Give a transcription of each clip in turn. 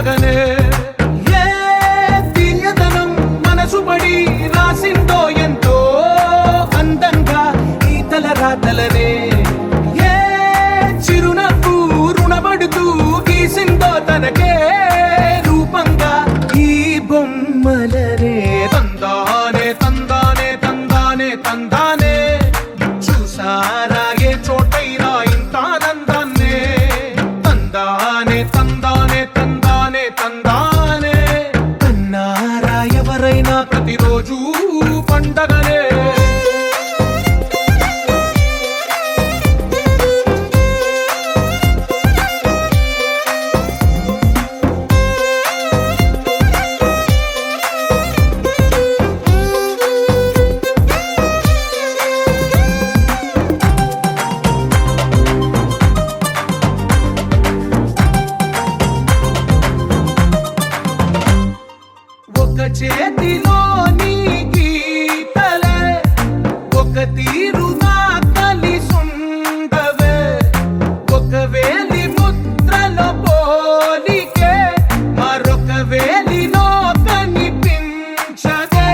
పండగనే ఏ తీయదనం మనసుబడి రాసిందో ఎంతో అందంగా ఈ తలరాతలనే ఏ చిరునవ్వు రుణపడుతూ గీసిందో తనకే రూపంగా ఈ బొమ్మలనే తందానే తందానే తందానే తందానే చూసారా ఏ చోటైనా ఇంత ఆనందాన్నే తందానే తందానే తందానే తందానే అన్నారా ఎవరైనా ప్రతిరోజు పండగనే ఒక చేతిలోని గీతలే ఒక తీరుగా కలిసుండవే ఒక వేలి ముద్రలో పోలికే మరొక వేలిలో కనిపించదే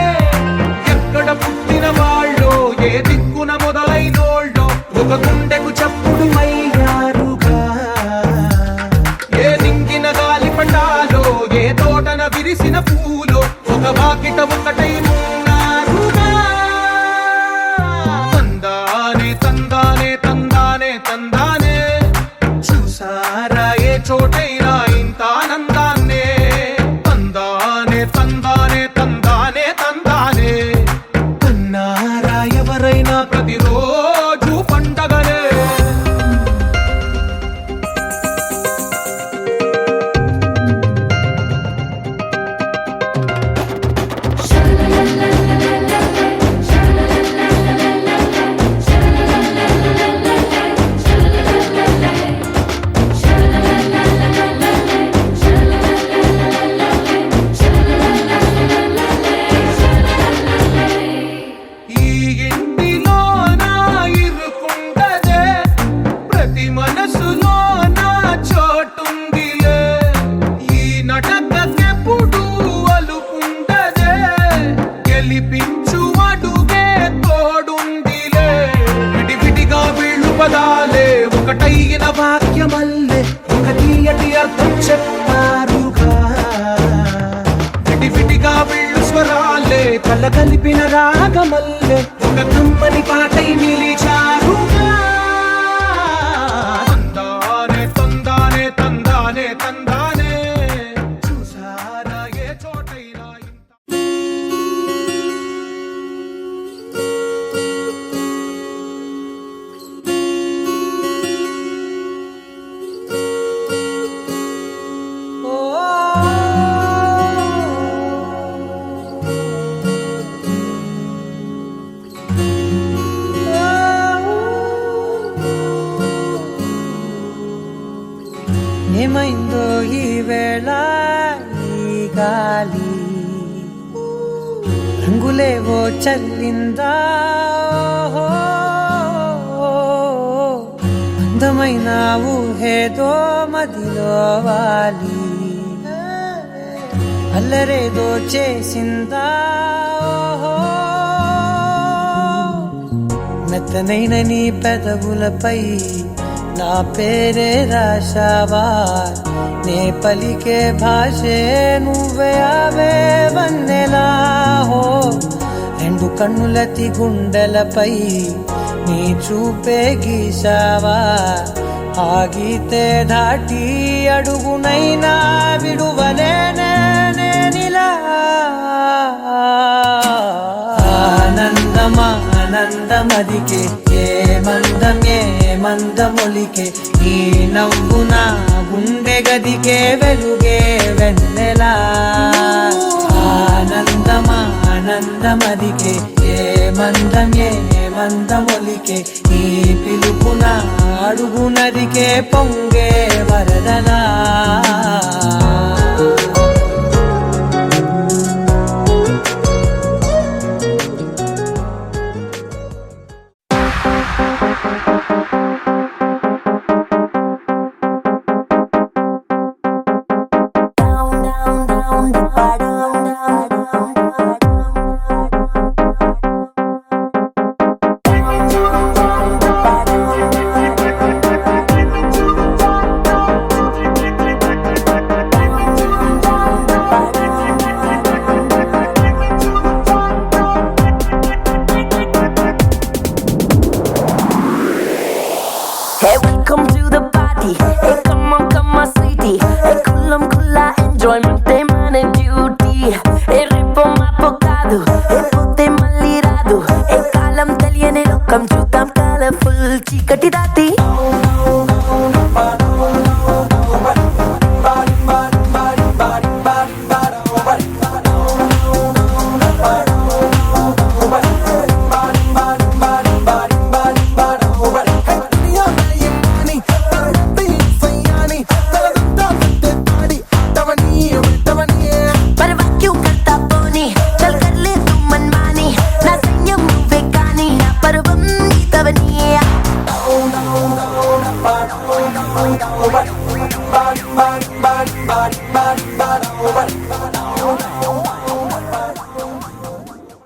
ఎక్కడ పుట్టిన వాళ్ళో ఏ దిక్కున మొదలైనోళ్ళో ఒక గుండెకు చప్పుడు అయ్యారుగా ఏ దింగిన గాలి పటాలో ఏ తోటన విరిసిన పూలో ఒక వాకిట ఒకటై ఉన్నారుగా తందానే తందానే తందానే తందానే చూసారా ఏ చోటైనా ఇంత ఆనందాన్నే తందానే తందానే తందానే తందానే అన్నారా ఎవరైనా ప్రతిరోజు పండగనే ఈ ఇంటిలో నా ఇరుకుండదే ప్రతి మనసులో నా చోటుందిలే ఈ నటకెప్పుడు అలుకుండదే గెలిపించు అడుగే తోడుందిలే విడివిడిగా వీళ్ళు పదాలే ఒకటైన వాక్యమల్లే ఒక తీయటి అర్థం చెప్పారుగా విడివిడిగా వీళ్ళు స్వరాలే కల కలిపిన రాగమల్లే ఒక కమ్మని పాటై నిలిచారుగా తందానే తందానే తందానే తందానే చూసారా ఏ చోటైనా ఏమైందో ఈ వేళ ఈ గాలి రంగులేవో చల్లిందా అందమైన ఊహేదో మదిలో వాలి అల్లరేదో చేసిందా మెత్తనైన నీ పెదవులపై నా పేరే రాశావా నే పలికే భాషే నువ్వే అవే వన్నెలా హో రెండు కన్నులతి గుండెలపై నీ చూపే గీశావా ఆగితే దాటి అడుగునైనా విడువలేనే నేనిలా ఆనందమా ఆనందమదికే ఏ మందమొలికే ఈ నవ్వున గుండె గదికే వెలుగే వెన్నెలా ఆనందమా ఆనందమదికే ఏ మందమొలికే ఈ పిలుపున అడుగునదికే పొంగే వరదలా చీకటి దాటి